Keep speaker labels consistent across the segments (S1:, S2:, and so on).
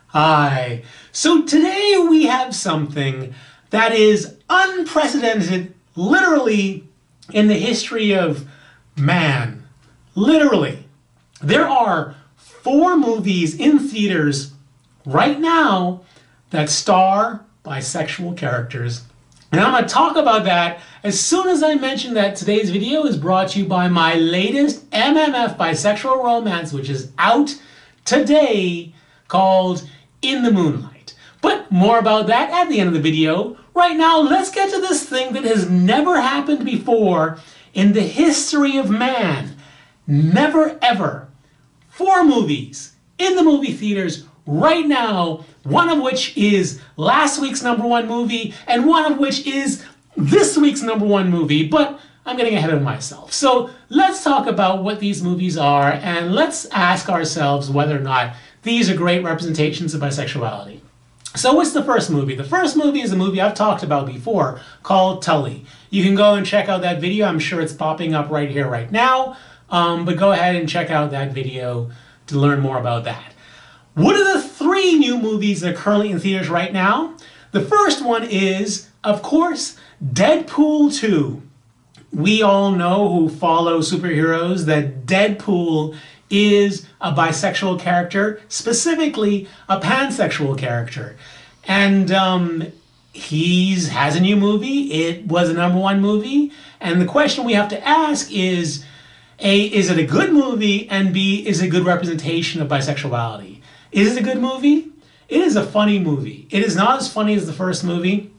S1: Hi. So today we have something that is unprecedented, literally, in the history of man. Literally. There are 4 movies in theaters right now that star bisexual characters. And I'm going to talk about that as soon as I mention that today's video is brought to you by my latest MMF bisexual romance, which is out today, called In the Moonlight. But more about that at the end of the video. Right now, let's get to this thing that has never happened before in the history of man. Never ever. 4 movies in the movie theaters right now, one of which is last week's #1 movie, and one of which is this week's #1 movie, but I'm getting ahead of myself. So let's talk about what these movies are, and let's ask ourselves whether or not these are great representations of bisexuality. So what's the first movie? The first movie is a movie I've talked about before called Tulley. You can go and check out that video. I'm sure it's popping up right here, right now. But go ahead and check out that video to learn more about that. What are the 3 new movies that are currently in theaters right now? The first one is, of course, Deadpool 2. We all know who follow superheroes that Deadpool is a bisexual character, specifically a pansexual character. And he has a new movie. It was a #1 movie. And the question we have to ask is, A, is it a good movie? And B, is it a good representation of bisexuality? Is it a good movie? It is a funny movie. It is not as funny as the first movie.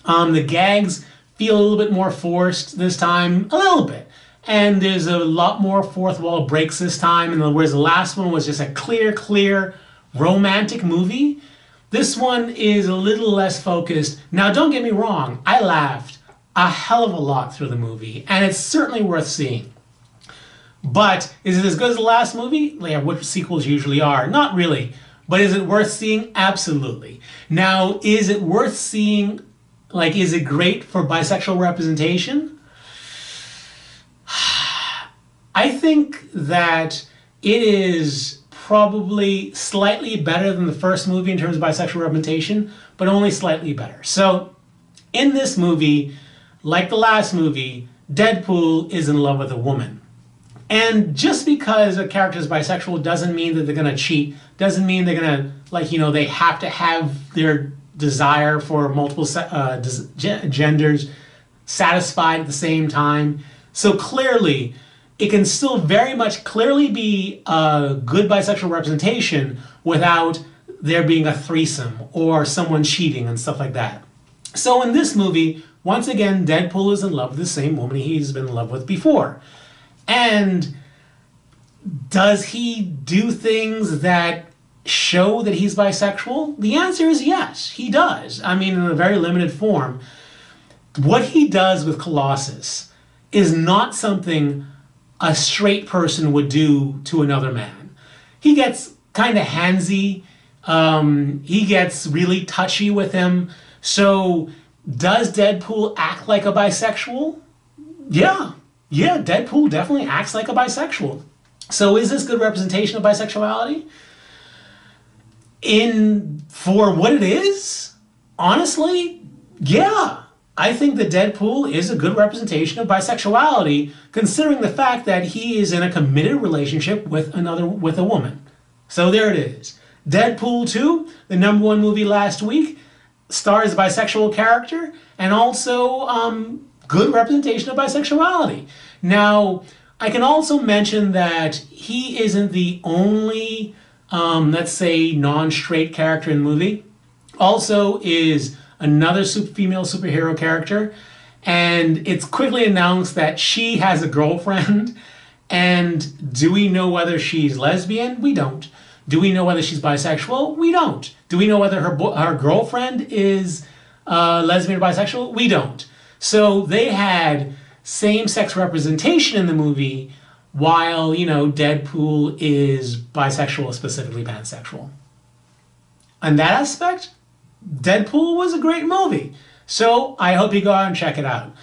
S1: The gags feel a little bit more forced this time, a little bit. And there's a lot more fourth wall breaks this time. And whereas the last one was just a clear romantic movie, this one is a little less focused. Now, don't get me wrong. I laughed a hell of a lot through the movie, and it's certainly worth seeing. But is it as good as the last movie? Yeah, what sequels usually are. Not really. But is it worth seeing? Absolutely. Now, is it worth seeing? Like, is it great for bisexual representation? I think that it is probably slightly better than the first movie in terms of bisexual representation, but only slightly better. So, in this movie, like the last movie, Deadpool is in love with a woman. And just because a character is bisexual doesn't mean that they're going to cheat, doesn't mean they're going to, like, you know, they have to have their desire for multiple genders satisfied at the same time. So clearly, it can still very much clearly be a good bisexual representation without there being a threesome or someone cheating and stuff like that. So in this movie, once again, Deadpool is in love with the same woman he's been in love with before. And does he do things that show that he's bisexual? The answer is yes, he does. I mean, in a very limited form. What he does with Colossus is not something a straight person would do to another man. He gets kind of handsy. He gets really touchy with him. So does Deadpool act like a bisexual? Yeah, Deadpool definitely acts like a bisexual. So is this good representation of bisexuality? For what it is? Honestly, yeah. I think that Deadpool is a good representation of bisexuality, considering the fact that he is in a committed relationship with a woman. So there it is. Deadpool 2, the #1 movie last week, stars a bisexual character, and also good representation of bisexuality. Now, I can also mention that he isn't the only, let's say, non-straight character in the movie. Also is another female superhero character, and it's quickly announced that she has a girlfriend. And do we know whether she's lesbian? We don't. Do we know whether she's bisexual? We don't. Do we know whether her girlfriend is lesbian or bisexual? We don't. So they had same-sex representation in the movie, while, you know, Deadpool is bisexual, specifically pansexual. On that aspect, Deadpool was a great movie. So I hope you go out and check it out.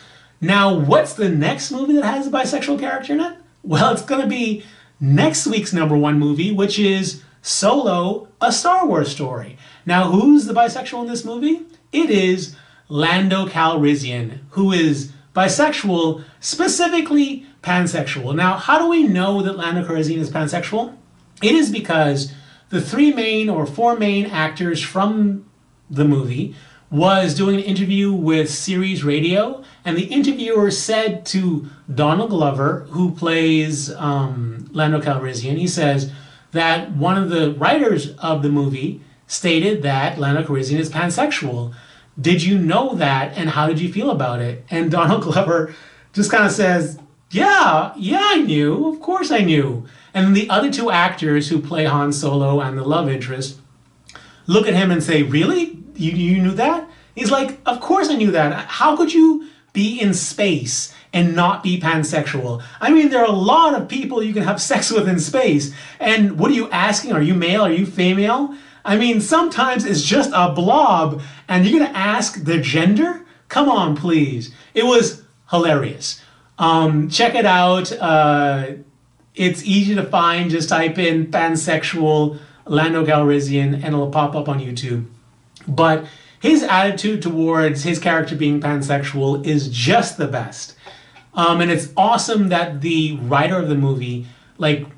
S1: Now, what's the next movie that has a bisexual character in it? Well, it's going to be next week's #1 movie, which is Solo, a Star Wars story. Now, who's the bisexual in this movie? It is Lando Calrissian, who is bisexual, specifically pansexual. Now, how do we know that Lando Calrissian is pansexual? It is because the four main actors from the movie was doing an interview with Sirius Radio, and the interviewer said to Donald Glover, who plays Lando Calrissian, he says that one of the writers of the movie stated that Lando Calrissian is pansexual. Did you know that, and how did you feel about it? And Donald Glover just kind of says, yeah, I knew. Of course I knew. And then the other two actors who play Han Solo and the love interest look at him and say, really? You knew that? He's like, of course I knew that. How could you be in space and not be pansexual? I mean, there are a lot of people you can have sex with in space. And what are you asking? Are you male? Are you female? I mean, sometimes it's just a blob and you're going to ask the gender? Come on, please. It was hilarious. Check it out. It's easy to find. Just type in pansexual Lando Calrissian and it'll pop up on YouTube. But his attitude towards his character being pansexual is just the best. And it's awesome that the writer of the movie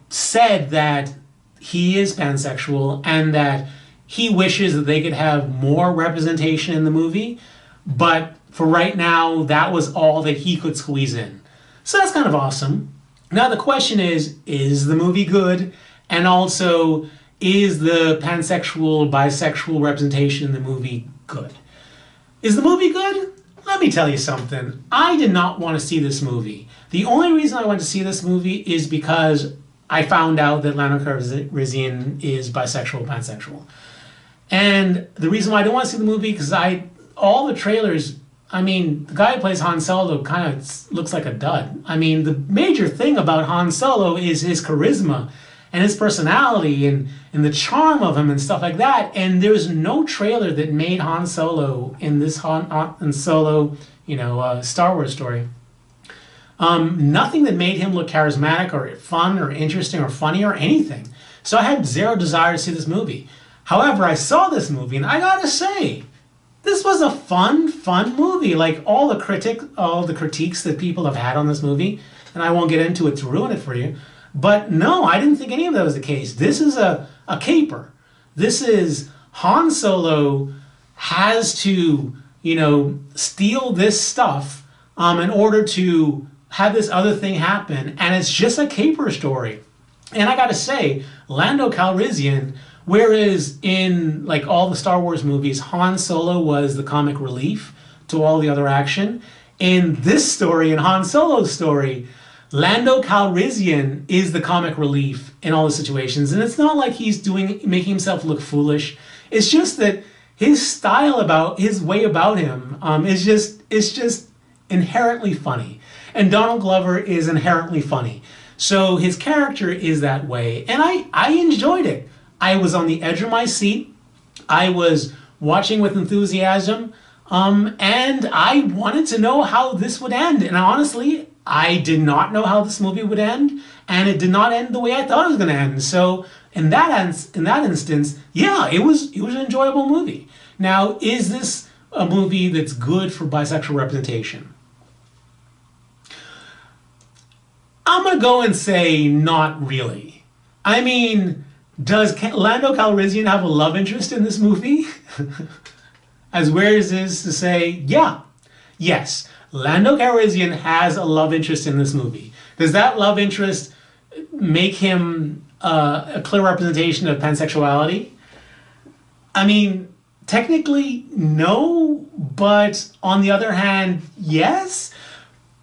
S1: said that he is pansexual and that he wishes that they could have more representation in the movie. But for right now, that was all that he could squeeze in. So that's kind of awesome. Now the question is the movie good? And also, is the pansexual, bisexual representation in the movie good? Is the movie good? Let me tell you something. I did not want to see this movie. The only reason I went to see this movie is because I found out that Lando Calrissian is bisexual, pansexual. And the reason why I don't want to see the movie, because all the trailers, I mean, the guy who plays Han Solo kind of looks like a dud. I mean, the major thing about Han Solo is his charisma and his personality and the charm of him and stuff like that. And there's no trailer that made Han Solo in this Han Solo, Star Wars story. Nothing that made him look charismatic or fun or interesting or funny or anything. So I had zero desire to see this movie. However, I saw this movie and I gotta say, this was a fun movie. Like all the critiques that people have had on this movie, and I won't get into it to ruin it for you. But no, I didn't think any of that was the case. This is a caper. This is Han Solo has to, steal this stuff in order to have this other thing happen. And it's just a caper story. And I gotta say, Lando Calrissian, whereas in all the Star Wars movies, Han Solo was the comic relief to all the other action. In this story, in Han Solo's story, Lando Calrissian is the comic relief in all the situations. And it's not like he's making himself look foolish. It's just that his style his way about him is just inherently funny. And Donald Glover is inherently funny. So his character is that way. And I enjoyed it. I was on the edge of my seat. I was watching with enthusiasm. And I wanted to know how this would end. And honestly, I did not know how this movie would end. And it did not end the way I thought it was going to end. So in that instance, yeah, it was an enjoyable movie. Now, is this a movie that's good for bisexual representation? I'm going to go and say not really. I mean, does Lando Calrissian have a love interest in this movie? As weird as it is to say, yeah. Yes, Lando Calrissian has a love interest in this movie. Does that love interest make him a clear representation of pansexuality? I mean, technically, no, but on the other hand, yes.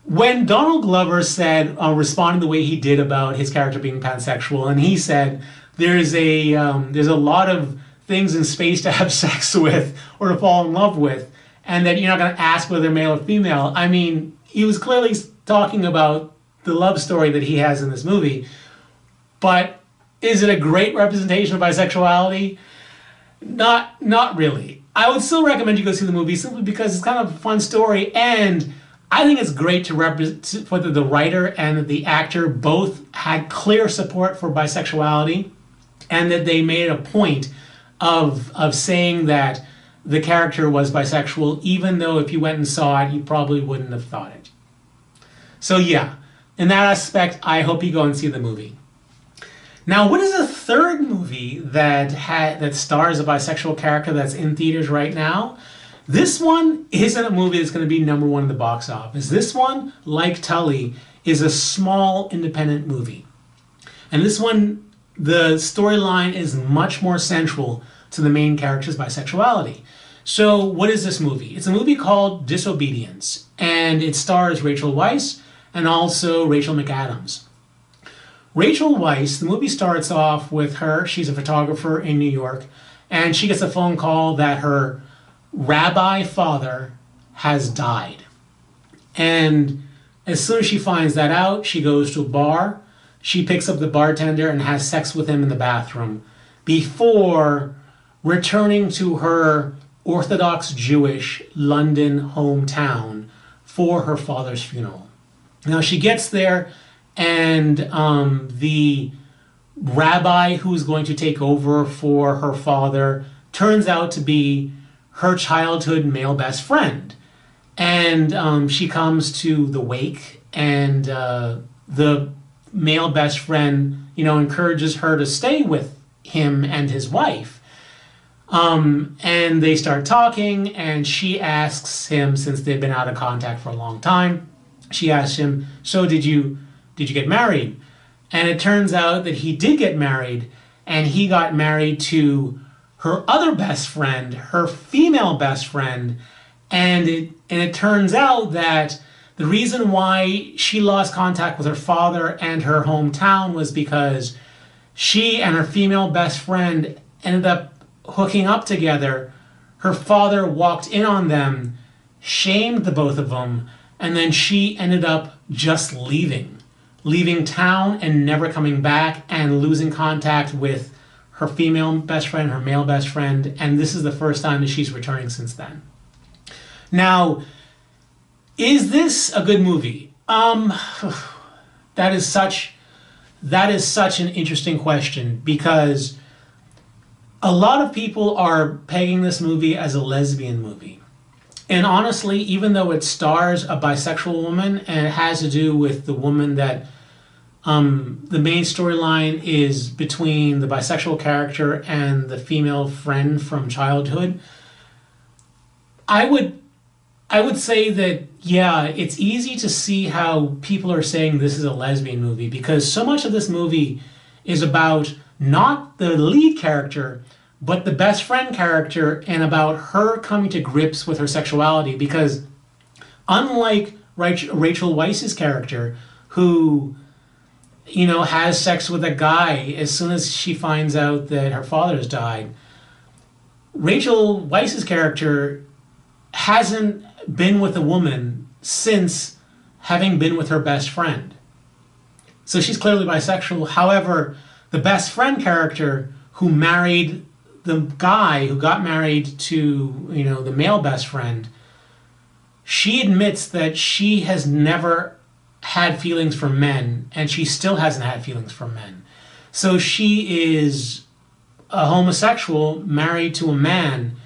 S1: When Donald Glover said, responding the way he did about his character being pansexual, and he said, there's a lot of things in space to have sex with or to fall in love with, and that you're not going to ask whether they're male or female. I mean, he was clearly talking about the love story that he has in this movie. But is it a great representation of bisexuality? Not really. I would still recommend you go see the movie simply because it's kind of a fun story, and I think it's great to represent whether the writer and the actor both had clear support for bisexuality and that they made a point of saying that the character was bisexual, even though if you went and saw it, you probably wouldn't have thought it. So yeah, in that aspect, I hope you go and see the movie. Now, what is a third movie that stars a bisexual character that's in theaters right now? This one isn't a movie that's going to be #1 in the box office. This one, like Tulley, is a small independent movie. And this one, the storyline is much more central to the main character's bisexuality. So what is this movie? It's a movie called Disobedience, and it stars Rachel Weisz and also Rachel McAdams. Rachel Weisz, the movie starts off with her. She's a photographer in New York, and she gets a phone call that her rabbi father has died. And as soon as she finds that out, she goes to a bar. She picks up the bartender and has sex with him in the bathroom before returning to her Orthodox Jewish London hometown for her father's funeral. Now she gets there, and the rabbi who's going to take over for her father turns out to be her childhood male best friend. And she comes to the wake, and the male best friend, encourages her to stay with him and his wife. And they start talking, and she asks him, since they've been out of contact for a long time, she asks him, so did you get married? And it turns out that he did get married, and he got married to her other best friend, her female best friend. And it turns out that the reason why she lost contact with her father and her hometown was because she and her female best friend ended up hooking up together. Her father walked in on them, shamed the both of them, and then she ended up just leaving town and never coming back, and losing contact with her female best friend, her male best friend, and this is the first time that she's returning since then. Now, is this a good movie? That is such an interesting question, because a lot of people are pegging this movie as a lesbian movie. And honestly, even though it stars a bisexual woman and it has to do with the woman that the main storyline is between the bisexual character and the female friend from childhood, I would say that, yeah, it's easy to see how people are saying this is a lesbian movie, because so much of this movie is about not the lead character, but the best friend character, and about her coming to grips with her sexuality. Because unlike Rachel Weisz's character, who, has sex with a guy as soon as she finds out that her father's died, Rachel Weisz's character hasn't been with a woman since having been with her best friend. So she's clearly bisexual. However, the best friend character who married the guy who got married to, the male best friend, she admits that she has never had feelings for men, and she still hasn't had feelings for men. So she is a homosexual married to a man,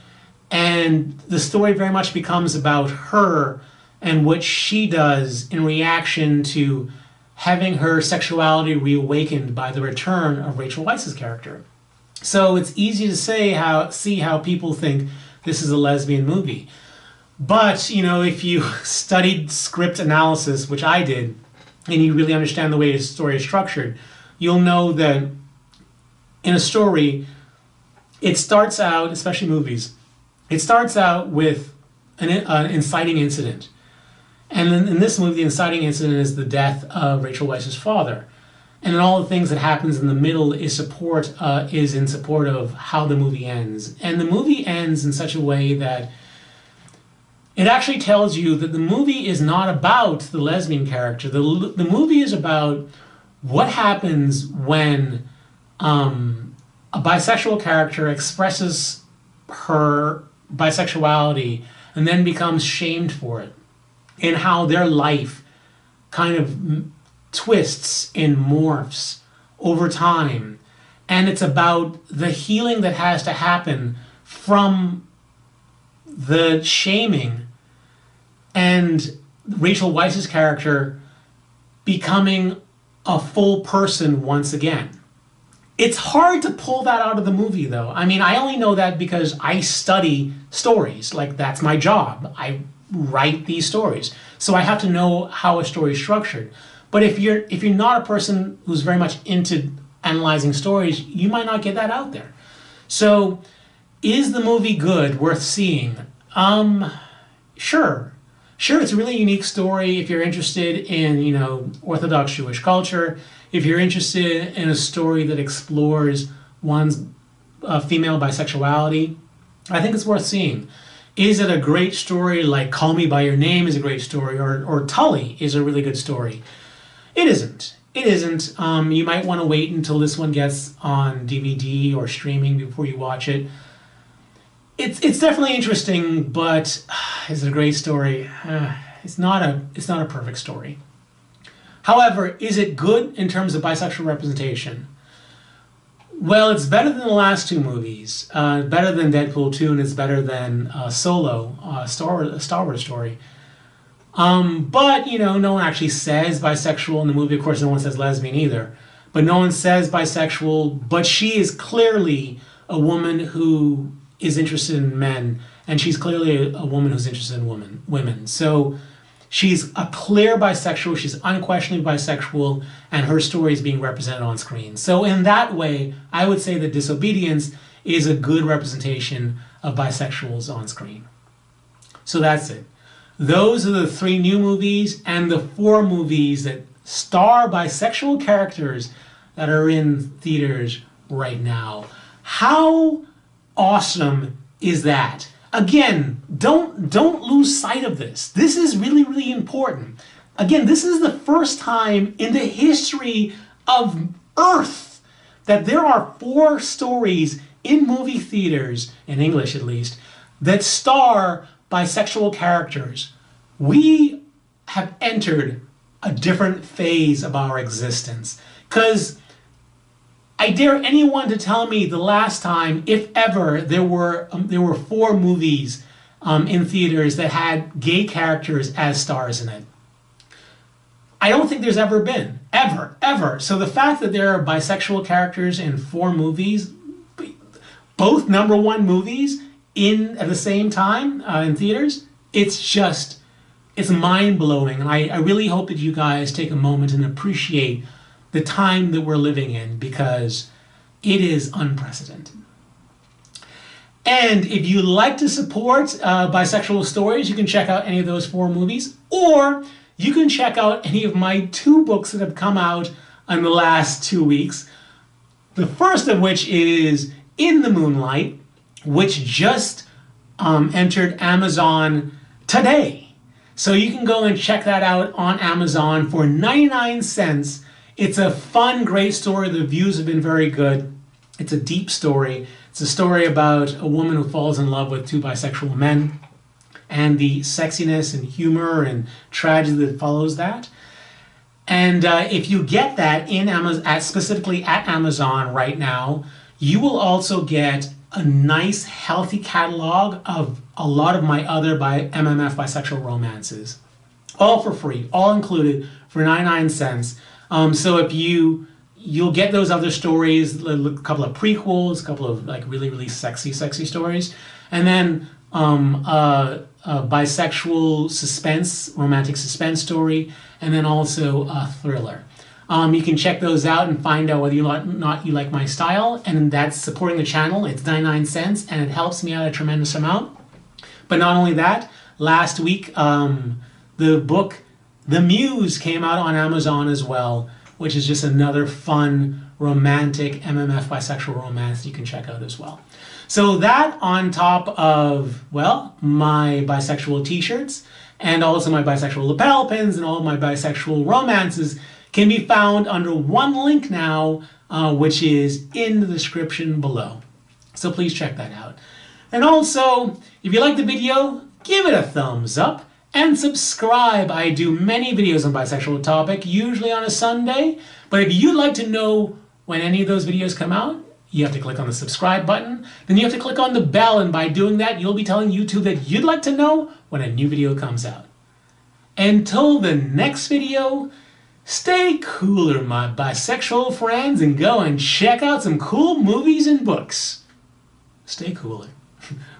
S1: and the story very much becomes about her and what she does in reaction to having her sexuality reawakened by the return of Rachel Weisz's character. So it's easy to see how people think this is a lesbian movie. But, if you studied script analysis, which I did, and you really understand the way a story is structured, you'll know that in a story, it starts out, especially movies, it starts out with an inciting incident. And in this movie, the inciting incident is the death of Rachel Weisz's father. And then all the things that happens in the middle is in support of how the movie ends. And the movie ends in such a way that it actually tells you that the movie is not about the lesbian character. The movie is about what happens when a bisexual character expresses her bisexuality and then becomes shamed for it, and how their life kind of twists and morphs over time and it's about the healing that has to happen from the shaming and Rachel Weisz's character becoming a full person once again. It's hard to pull that out of the movie, though. I mean, I only know that because I study stories. Like, that's my job. I write these stories. So I have to know how a story is structured. But if you're not a person who's very much into analyzing stories, you might not get that out there. So, is the movie good, worth seeing? Sure. Sure, it's a really unique story if you're interested in, you know, Orthodox Jewish culture, if you're interested in a story that explores one's female bisexuality. I think it's worth seeing. Is it a great story like Call Me By Your Name is a great story, or Tulley is a really good story? It isn't. It isn't. You might want to wait until this one gets on DVD or streaming before you watch it. It's definitely interesting, but is it a great story? It's not a perfect story. However, is it good in terms of bisexual representation? Well, it's better than the last two movies. Better than Deadpool 2, and it's better than Solo, Star Wars story. But, you know, no one actually says bisexual in the movie. Of course, no one says lesbian either. But no one says bisexual, but she is clearly a woman who is interested in men, and she's clearly a woman who's interested in women. So she's a clear bisexual, she's unquestionably bisexual, and her story is being represented on screen. So in that way, I would say that Disobedience is a good representation of bisexuals on screen. So that's it. Those are the 3 new movies and the 4 movies that star bisexual characters that are in theaters right now. How awesome is that? Again, don't lose sight of this. This is really, really important. Again, this is the first time in the history of Earth that there are 4 stories in movie theaters, in English at least, that star bisexual characters. We have entered a different phase of our existence. Because I dare anyone to tell me the last time, if ever, there were 4 movies in theaters that had gay characters as stars in it. I don't think there's ever been. Ever. So the fact that there are bisexual characters in 4 movies, both #1 movies at the same time in theaters, it's mind-blowing. And I really hope that you guys take a moment and appreciate the time that we're living in, because it is unprecedented. And if you like to support bisexual stories, you can check out any of those 4 movies, or you can check out any of my 2 books that have come out in the last 2 weeks. The first of which is In the Moonlight, which just entered Amazon today. So you can go and check that out on Amazon for 99 cents. It's a fun, great story. The reviews have been very good. It's a deep story. It's a story about a woman who falls in love with 2 bisexual men and the sexiness and humor and tragedy that follows that. And if you get that in Amazon, specifically at Amazon right now, you will also get a nice, healthy catalog of a lot of my other MMF bisexual romances. All for free, all included for 99 cents. So if you'll get those other stories, a couple of prequels, a couple of like really, really sexy stories, and then a bisexual suspense, romantic suspense story, and then also a thriller. You can check those out and find out whether you like my style, and that's supporting the channel. It's 99 cents, and it helps me out a tremendous amount. But not only that, last week the book The Muse came out on Amazon as well, which is just another fun, romantic MMF bisexual romance you can check out as well. So that on top of, well, my bisexual t-shirts and also my bisexual lapel pins and all my bisexual romances can be found under one link now, which is in the description below. So please check that out. And also, if you like the video, give it a thumbs up and subscribe. I do many videos on bisexual topic, usually on a Sunday. But if you'd like to know when any of those videos come out, you have to click on the subscribe button. Then you have to click on the bell, and by doing that, you'll be telling YouTube that you'd like to know when a new video comes out. Until the next video, stay cooler, my bisexual friends, and go and check out some cool movies and books. Stay cooler.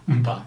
S1: Bye.